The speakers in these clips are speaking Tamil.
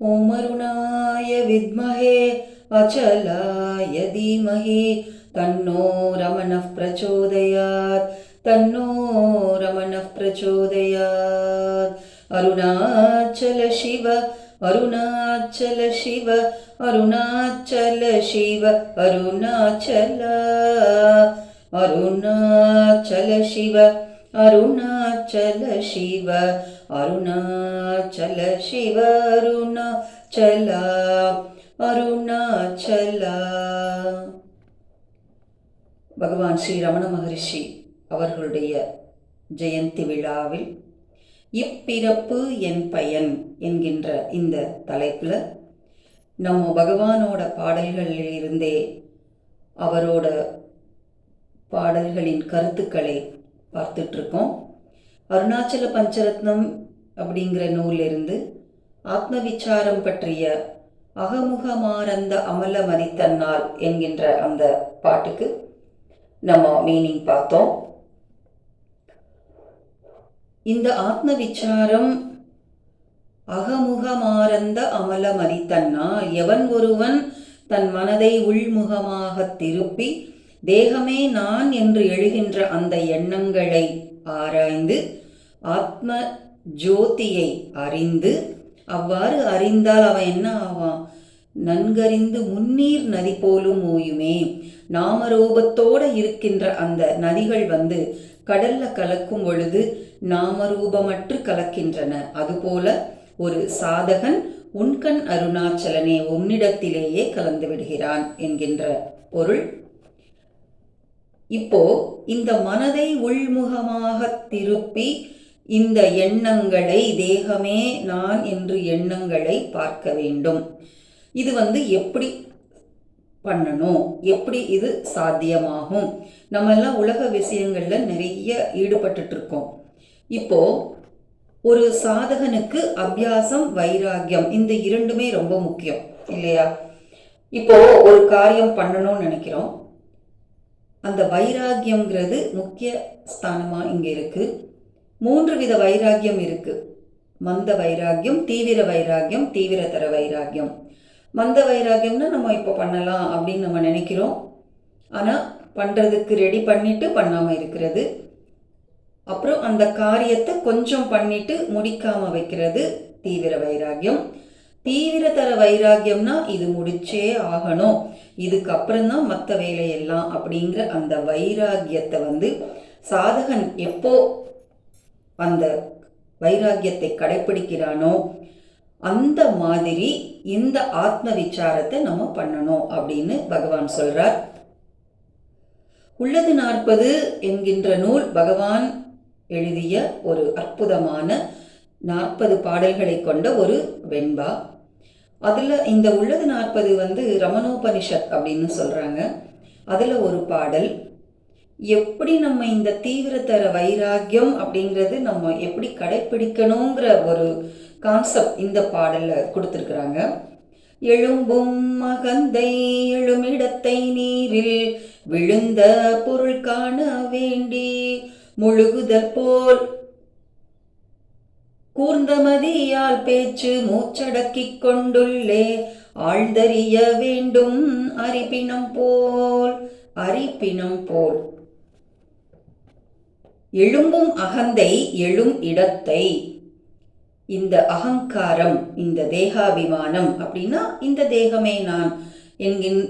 ஓம் அருணாய வித்மஹே அச்சலாய தீமஹி தன்னோ ரமணः பிரச்சோதயாத் தன்னோ ரமணः பிரச்சோதயாத். அருணாச்சல சிவ அருணாச்சல சிவ அருணாச்சல சிவ அருணாச்சல அருணாச்சல சிவ அருணாச்சல சிவ அருணாச்சல சிவ அருணாச்சல அருணாச்சல. பகவான் ஸ்ரீ ரமண மகரிஷி அவர்களுடைய ஜெயந்தி விழாவில் இப்பிறப்பு என் பயன் என்கின்ற இந்த தலைப்பில் நம்ம பகவானோட பாடல்களிலிருந்தே அவரோட பாடல்களின் கருத்துக்களை பார்த்துட்ருக்கோம். அருணாச்சல பஞ்சரத்னம் அப்படிங்கிற நூலிலிருந்து ஆத்ம விசாரம் பற்றிய அகமுகமாரந்த அமல மதித்தன்னால் என்கின்ற அந்த பாட்டுக்கு நம்ம மீனிங் பார்த்தோம். இந்த ஆத்ம விசாரம் அகமுகமாரந்த அமல மதித்தன்னால் எவன் ஒருவன் தன் மனதை உள்முகமாக திருப்பி தேகமே நான் என்று எழுகின்ற அந்த எண்ணங்களை ஆராய்ந்து ஆத்ம ஜோதியை அறிந்து, அவ்வாறு அறிந்தால் அவன் என்ன ஆவான்? நன்கறிந்து முன்னீர் நதி போலும் ஓயுமே. நாமரூபத்தோடு இருக்கின்ற அந்த நதிகள் கடல்ல கலக்கும் பொழுது நாமரூபமற்று கலக்கின்றன. அதுபோல ஒரு சாதகன் உன்கண் அருணாச்சலனே உன்னிடத்திலேயே கலந்து விடுகிறான் என்கின்ற பொருள். இப்போ இந்த மனதை உள்முகமாக திருப்பி இந்த எண்ணங்களை, தேகமே நான் என்று எண்ணங்களை பார்க்க வேண்டும். இது எப்படி பண்ணணும், எப்படி இது சாத்தியமாகும்? நம்ம எல்லாம் உலக விஷயங்கள்ல நிறைய ஈடுபட்டு இருக்கோம். இப்போ ஒரு சாதகனுக்கு அபியாசம், வைராகியம், இந்த இரண்டுமே ரொம்ப முக்கியம் இல்லையா? இப்போ ஒரு காரியம் பண்ணணும்னு நினைக்கிறோம், அந்த வைராகியம்ங்கிறது முக்கிய ஸ்தானமா இங்க இருக்கு. 3 வித வைராகியம் இருக்கு. மந்த வைராகியம், தீவிர வைராகியம், தீவிரதர வைராகியம். மந்த வைராகியம்னா நம்ம இப்போ பண்ணலாம் அப்படின்னு நம்ம நினைக்கிறோம், ஆனால் பண்ணுறதுக்கு ரெடி பண்ணிட்டு பண்ணாமல் இருக்கிறது. அப்புறம் அந்த காரியத்தை கொஞ்சம் பண்ணிட்டு முடிக்காம வைக்கிறது தீவிர வைராகியம். தீவிரதர வைராகியம்னா இது முடிச்சே ஆகணும், இதுக்கப்புறம் தான் மற்ற வேலையெல்லாம் அப்படிங்கிற அந்த வைராகியத்தை சாதகன் எப்போ அந்த வைராகியத்தை கடைப்பிடிக்கிறானோ அந்த மாதிரி இந்த ஆத்ம விசாரத்தை நம்ம பண்ணணும் அப்படின்னு பகவான் சொல்றார். உள்ளது 40 என்கின்ற நூல் பகவான் எழுதிய ஒரு அற்புதமான 40 பாடல்களை கொண்ட ஒரு வெண்பா. அதுல இந்த உள்ளது 40 ரமணோபனிஷத் அப்படின்னு சொல்றாங்க. அதுல ஒரு பாடல், எப்படி நம்ம இந்த தீவிரதர வைராகியம் அப்படிங்கிறது நம்ம எப்படி கடைப்பிடிக்கணுங்கிற ஒரு கான்செப்ட் இந்த பாடல்ல கொடுத்துருக்குறாங்க. எழும்பும் மகந்தை எழுமிடத்தை நீரில் விழுந்த பொருள் காண வேண்டி முழுகுதல் போல் கூர்ந்தமதியால் பேச்சு மூச்சடக்கிக் கொண்டுள்ளே ஆழ்ந்தறிய வேண்டும் அரிப்பினம் போல் அரிப்பினம் போல். எழும்பும் அகந்தை எழும் இடத்தை, இந்த அகங்காரம், இந்த தேகாபிமானம் அப்படின்னா இந்த தேகமே நான்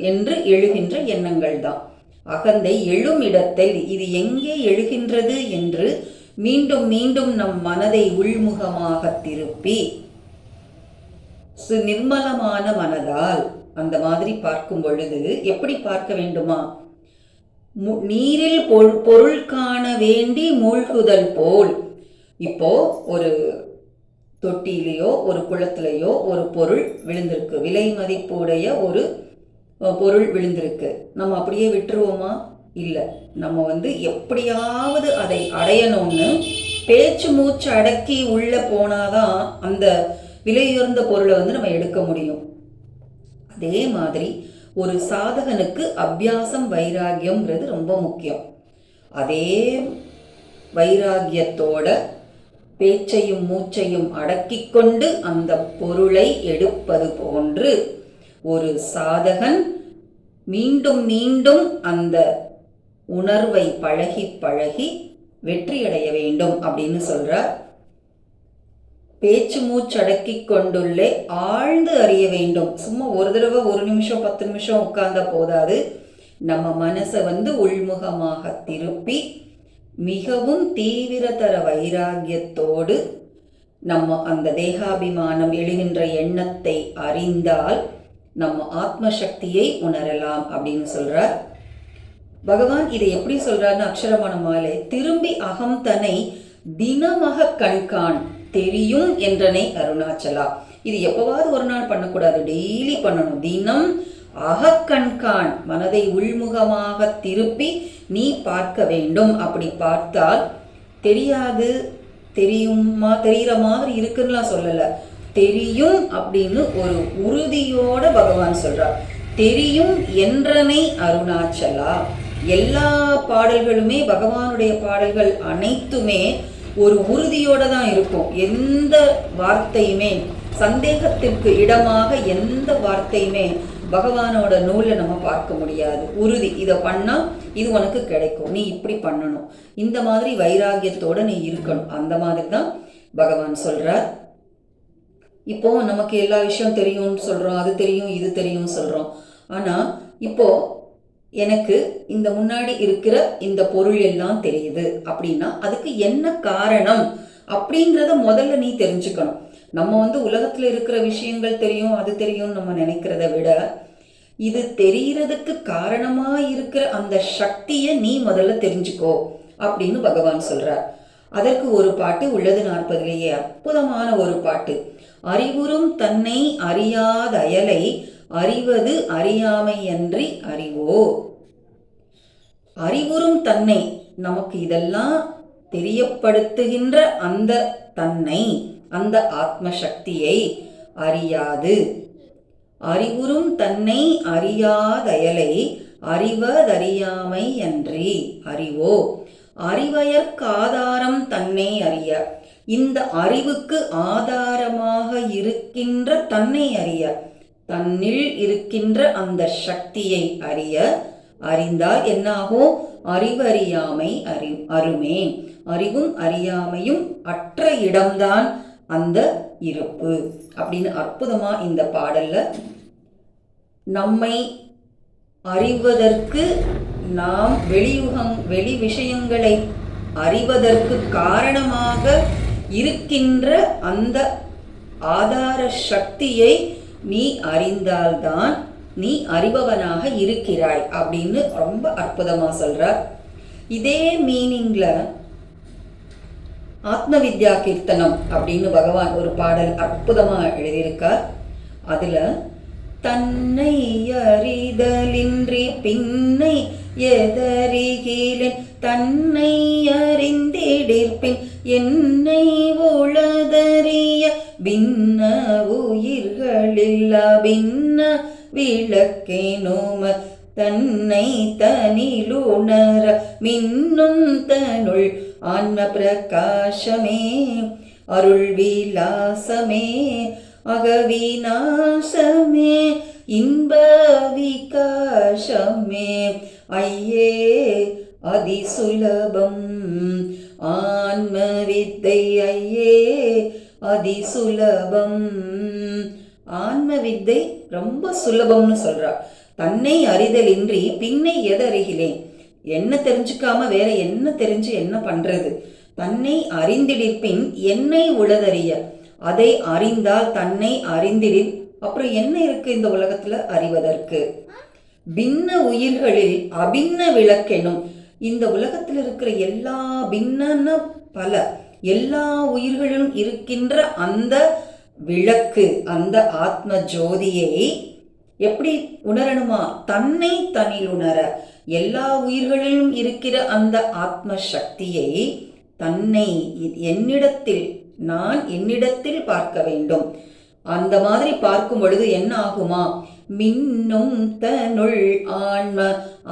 என்று எழுகின்ற எண்ணங்கள் தான். அகந்தை எழும் இடத்தில் இது எங்கே எழுகின்றது என்று மீண்டும் மீண்டும் நம் மனதை உள்முகமாக திருப்பி நிர்மலமான மனதால் அந்த மாதிரி பார்க்கும் பொழுது எப்படி பார்க்க வேண்டுமா? நீரில் பொருள் காண வேண்டி மூழ்குதல் போல். இப்போ ஒரு தொட்டியிலையோ ஒரு குளத்திலேயோ ஒரு பொருள் விழுந்திருக்கு, விலை மதிப்புடைய ஒரு பொருள் விழுந்திருக்கு. நம்ம அப்படியே விட்டுருவோமா? இல்லை. நம்ம எப்படியாவது அதை அடையணும்னு பேச்சு மூச்சு அடக்கி உள்ள போனாதான் அந்த விலையுயர்ந்த பொருளை நம்ம எடுக்க முடியும். அதே மாதிரி ஒரு சாதகனுக்கு அபியாசம், வைராகியம்ங்கிறது ரொம்ப முக்கியம். அதே வைராகியத்தோட பேச்சையும் மூச்சையும் அடக்கிக் கொண்டு அந்த பொருளை எடுப்பது போன்று ஒரு சாதகன் மீண்டும் மீண்டும் அந்த உணர்வை பழகி பழகி வெற்றியடைய வேண்டும் அப்படின்னு சொல்றார். பேச்சு மூச்சு அடக்கி கொண்டுள்ளே ஆழ்ந்து அறிய வேண்டும். சும்மா ஒரு தடவை 1 நிமிஷம் 10 நிமிஷம் உட்கார்ந்தா போதாது. நம்ம மனசை உள்முகமாக திருப்பி மிகவும் தீவிரதர வைராகியத்தோடு நம்ம அந்த தேகாபிமானம் எழுகின்ற எண்ணத்தை அறிந்தால் நம்ம ஆத்ம சக்தியை உணரலாம் அப்படின்னு சொல்றார் பகவான். இதை எப்படி சொல்றாருன்னு அக்ஷரமான மாலை, திரும்பி அகம் தன்னை தினமாக கண்காண் தெரியும் என்றனை அருணாச்சலா. இது எப்பவாவது ஒரு நாள் பண்ணக்கூடாது, டெய்லி பண்ணணும். தினம் அகக்கண்காண், மனதை உள்முகமாக திருப்பி நீ பார்க்க வேண்டும். அப்படி பார்த்தால் தெரியாது, தெரியுமா, தெரிகிற மாதிரி இருக்குன்னுலாம் சொல்லலை, தெரியும் அப்படின்னு ஒரு உறுதியோட பகவான் சொல்றார். தெரியும் என்றனை அருணாச்சலா. எல்லா பாடல்களுமே, பகவானுடைய பாடல்கள் அனைத்துமே ஒரு உறுதியோட தான் இருக்கும். எந்த வார்த்தையுமே சந்தேகத்திற்கு இடமாக எந்த வார்த்தையுமே பகவானோட நூலை நம்ம பார்க்க முடியாது. உறுதி, இதை பண்ணா இது உனக்கு கிடைக்கும், நீ இப்படி பண்ணணும், இந்த மாதிரி வைராகியத்தோட நீ இருக்கணும். அந்த மாதிரி தான் பகவான் சொல்றார். இப்போ நமக்கு எல்லா விஷயம் தெரியும்னு சொல்றோம், அது தெரியும் இது தெரியும் சொல்றோம். ஆனா இப்போ எனக்கு இந்த முன்னாடி இருக்கிற இந்த பொருள் எல்லாம் தெரியுது அப்படின்னா அதுக்கு என்ன காரணம் அப்படின்றத முதல்ல நீ தெரிஞ்சுக்கணும். நம்ம உலகத்துல இருக்கிற விஷயங்கள் தெரியும் அது தெரியும் நம்ம நினைக்கிறத விட இது தெரிகிறதுக்கு காரணமா இருக்கிற அந்த சக்தியை நீ முதல்ல தெரிஞ்சுக்கோ அப்படின்னு பகவான் சொல்றார். அதற்கு ஒரு பாட்டு உள்ளது 40லேயே, அற்புதமான ஒரு பாட்டு. அறிவுறும் தன்னை அறியாத அயலை அறிவது அறியாமை அன்றி அறிவோ. அறிவுறும் தன்னை, நமக்கு இதெல்லாம் தெரியப்படுத்துகின்ற அந்த தன்னை, அந்த ஆத்ம சக்தியை அறியாது. அறிவுறும் தன்னை அறியாதயலை அறிவதறியாமை அன்றி அறிவோ. அறிவயற்கு ஆதாரம் தன்னை அறிய, இந்த அறிவுக்கு ஆதாரமாக இருக்கின்ற தன்னை அறிய, தன்னில் இருக்கின்ற அந்த சக்தியை அறிய. அறிந்தால் என்னாகும்? அறிவறியாமை அருமே. அறிவும் அறியாமையும் அற்ற இடம்தான் அந்த இருப்பு அப்படின்னு அற்புதமா இந்த பாடல்ல நம்மை அறிவதற்கு, நாம் வெளி விஷயங்களை அறிவதற்கு காரணமாக இருக்கின்ற அந்த ஆதார சக்தியை நீ அறிந்தால்தான் நீ அறிபவனாக இருக்கிறாய் அப்படின்னு ரொம்ப அற்புதமா சொல்றார். இதே மீனிங்ல ஆத்ம வித்யா கீர்த்தனம் அப்படின்னு பகவான் ஒரு பாடல் அற்புதமா எழுதியிருக்கார். அதுல தன்னை அறிதலின்றி பின்னை எதறிகிலேன், தன்னை அறிந்திடிற்பின் என்னை உளதறிய பின்ன உயிர்களில்லா பின்ன விளக்கேனோம தன்னை தனிலுணர மின்னும் தனுள் ஆன்ம பிரகாசமே அருள் விலாசமே அகவிநாசமே இன்ப விகாசமே ஐயே அதிசுலபம் ஆன்ம வித்தை ஐயே அதிசுலபம். ஆன்ம வித்தை ரொம்ப சுலபம்னு சொல்றா. தன்னை அறிதலின்றி பின்னை எதறிகிலேன், என்ன தெரிஞ்சுக்காம வேற என்ன தெரிஞ்சு என்ன பண்றது. தன்னை அறிந்திடிற்பின் என்னை உளதறிய, அதை அறிந்தால் தன்னை அறிந்திடில் அப்புறம் என்ன இருக்கு இந்த உலகத்துல அறிவதற்கு. பின்ன உயிர்களில் அபின்ன விளக்கெனும், இந்த உலகத்தில் இருக்கிற எல்லா பின்ன பல எல்லா உயிர்களிலும் இருக்கின்ற அந்த விளக்கு, அந்த ஆத்ம ஜோதியை எப்படி உணரணுமா? தன்னை தனில் உணர, எல்லா உயிர்களிலும் இருக்கிற அந்த ஆத்ம சக்தியை தன்னை என்னிடத்தில், நான் என்னிடத்தில் பார்க்க வேண்டும். அந்த மாதிரி பார்க்கும் பொழுது என்ன ஆகுமா? மின்னும் தனுள் ஆன்ம,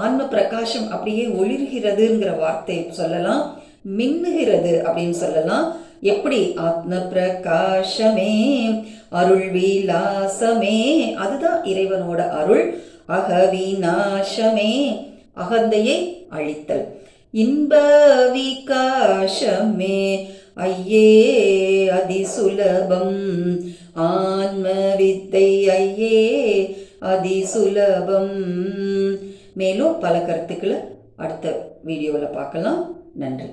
ஆன்ம பிரகாசம் அப்படியே ஒளிர்கிறதுங்கிற வார்த்தை சொல்லலாம், மின்னுகிறது அப்படின்னு சொல்லலாம். எப்படி ஆத்ம பிரகாசமே அருள் விலாசமே, அதுதான் இறைவனோட அருள். அகவிநாசமே, அகந்தையை அழித்தல். இன்ப விகாசமே ஐயே அதிசுலபம், ஆன்ம வித்தை ஐயே அதிசுலபம். மேலும் பல கருத்துக்களை அடுத்த வீடியோவில் பார்க்கலாம். நன்றி.